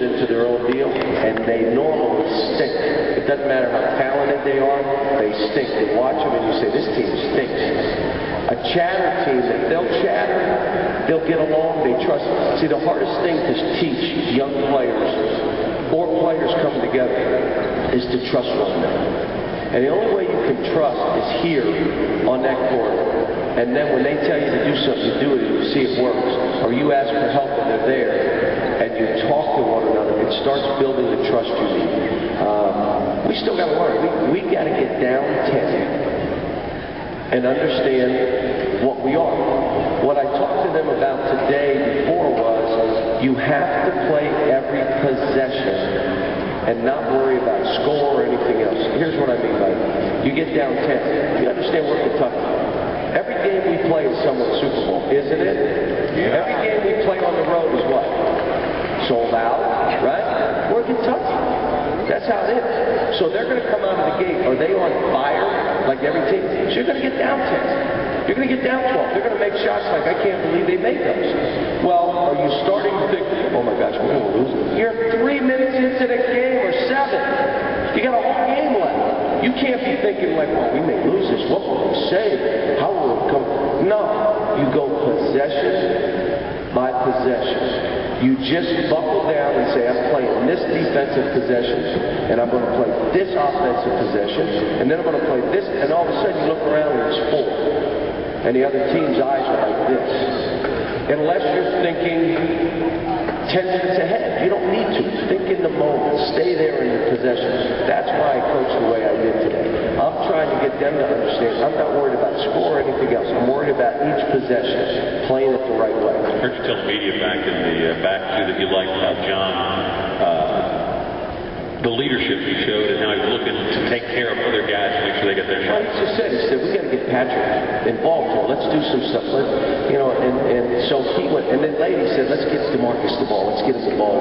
into their own deal, and they normally stink. It doesn't matter how talented they are, they stink. You watch them and you say, this team stinks. A chatter team, if they'll chatter, they'll get along, they trust. See, the hardest thing to teach young players, or players coming together, is to trust one another. And the only way you can trust is here on that court. And then when they tell you to do something, you do it and you see it works. Or you ask for help and they're there. And you talk to one another. It starts building the trust you need. We still got to learn. We got to get down 10 and understand what we are. What I talked to them about today before was you have to play every possession and not worry about score or anything else. Here's what I mean by that. You get down 10. You understand we're Kentucky. Every game we play is someone's Super Bowl, isn't it? Yeah. Every game we play on the road is what? Sold out, right? We're Kentucky. That's how it is. So they're going to come out of the gate. Are they on fire like every team? So you're going to get down 10. You're going to get down 12. They're going to make shots like, I can't believe they made those. Well, are you starting to think, oh my gosh, we're going to lose? You're 3 minutes into the game or 7. You got a whole game left. You can't be thinking like, well, we may lose this. What will we say? How will it come? No. You go possession by possession. You just buckle down and say, I'm playing this defensive possession, and I'm going to play this offensive possession, and then I'm going to play this, and all of a sudden you look around and it's 4. And the other team's eyes are like this. Unless you're thinking 10 minutes ahead. You don't need to. Think in the moment. Stay there in your possession. That's why I coach the way I did today. I'm trying to get them to understand. I'm not worried about score or anything else. I'm worried about each possession, playing it the right way. I heard you tell the media back in the back two that you liked about John, the leadership he showed and how he was looking to take care of other guys to make sure they get their shots. Well, he just said, we got to get Patrick involved here. Let's do some stuff. And so he went, and then later he said, let's get DeMarcus the ball. Let's get him the ball.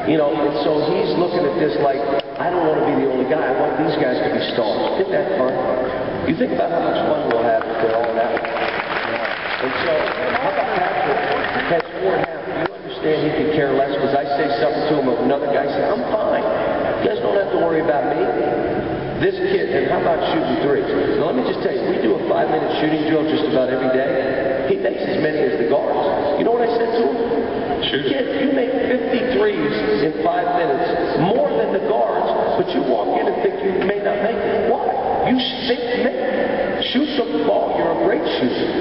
And so he's looking at this like, I don't want to be the only guy. I want these guys to be stars. Isn't that fun? You think about how much fun we'll have if they're all that way. And so, how about Patrick has 4.5? You understand he could care less because I say something to him of another guy say, I'm fine. You guys don't have to worry about me. This kid, and how about shooting threes? Now let me just tell you, we do a 5-minute shooting drill just about every day. He makes as many as the guards. You know what I said to him? Shoot. Kid, you make 53s in 5 minutes, more than the guards, but you walk in and think you may not make it. Why? You think make it. Shoot the ball. You're a great shooter.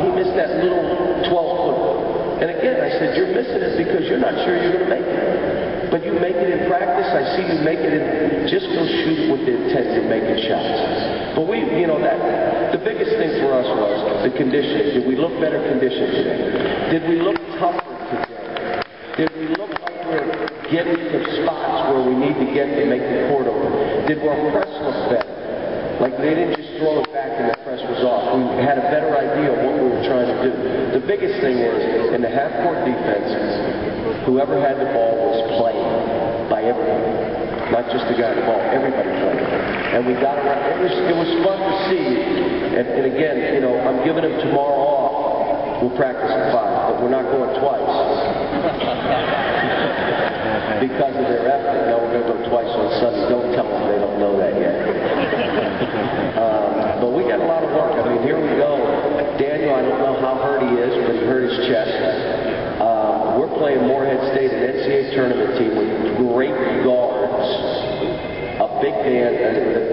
He missed that little 12-footer. And again, I said, you're missing it because you're not sure you're going to make it. But you make it in practice. I see you make it in, just go shoot with the intent of making shots. But the biggest thing for us was the conditioning. Did we look better conditioned today? Did we look tougher today? Did we look like we're getting to spots where we need to get to make the court open? Did our press look better? Like they didn't just throw it back and the press was off. We had a better idea of what we were trying to do. The biggest thing is, in the half-court defense, whoever had the ball was playing by everybody. Not just the guy in the ball, everybody played. And we got around. It was fun to see. And again, I'm giving them tomorrow off. We'll practice at 5, but we're not going twice. Because of their effort. Now we're going to go twice on Sunday. Don't tell them they don't know that yet. But we got a lot of work. I mean, here we go. Daniel, I don't know how hurt he is, but he hurt his chest. We're playing Morehead State, an NCAA tournament team with great guards. A big man,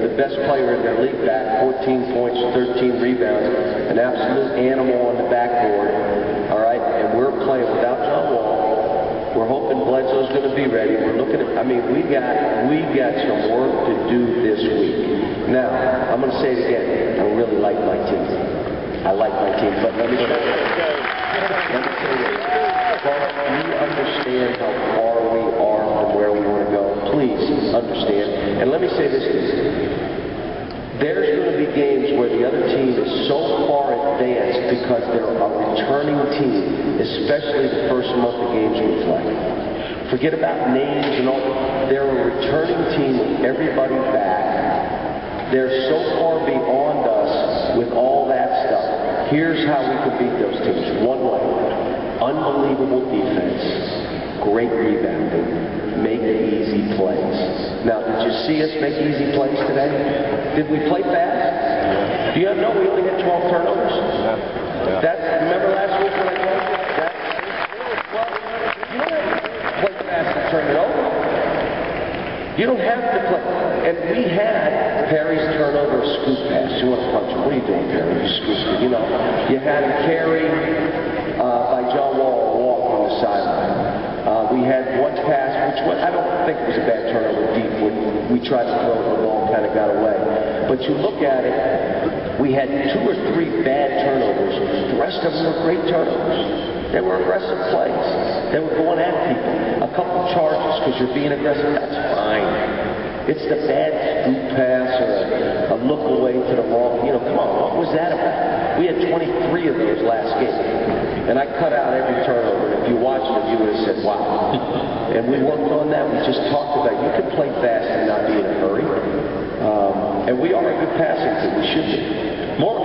the best player in their league back, 14 points, 13 rebounds, an absolute animal on the backboard. All right, and we're playing without John Wall. We're hoping Bledsoe's going to be ready. We're looking at, we got some work to do this week. Now, I'm going to say it again. I really like my team. I like my team, but let me say this. You understand how far we are from where we want to go. Please understand. And let me say this to you. There's going to be games where the other team is so far advanced because they're a returning team, especially the first month of games we play. Forget about names and all. They're a returning team with everybody back. They're so far beyond us with all that stuff. Here's how we can beat those teams. One way. Unbelievable defense. great rebounding, make easy plays. Now, did you see us make easy plays today? Did we play fast? Do you know we only had 12 turnovers? Remember last week when I told you? You don't have to play fast and turn it over. You don't have to play. And we had Perry's turnover scoop pass. You want to punch him? What are you doing, Perry? You scooped it. You know, you had him carry by John Wall walk from the sideline. We had one pass, which I don't think was a bad turnover deep. We tried to throw it, the ball kind of got away. But you look at it, we had 2 or 3 bad turnovers. The rest of them were great turnovers. They were aggressive plays. They were going at people. A couple charges because you're being aggressive. That's fine. It's the bad scoop pass or a look away to the wrong. You know, come on, what was that about? We had 23 of those last game. And I cut out every turnover. And if you watched it, you would have said, wow. And we worked on that. We just talked about you can play fast and not be in a hurry. And we are a good passing team. We should be. More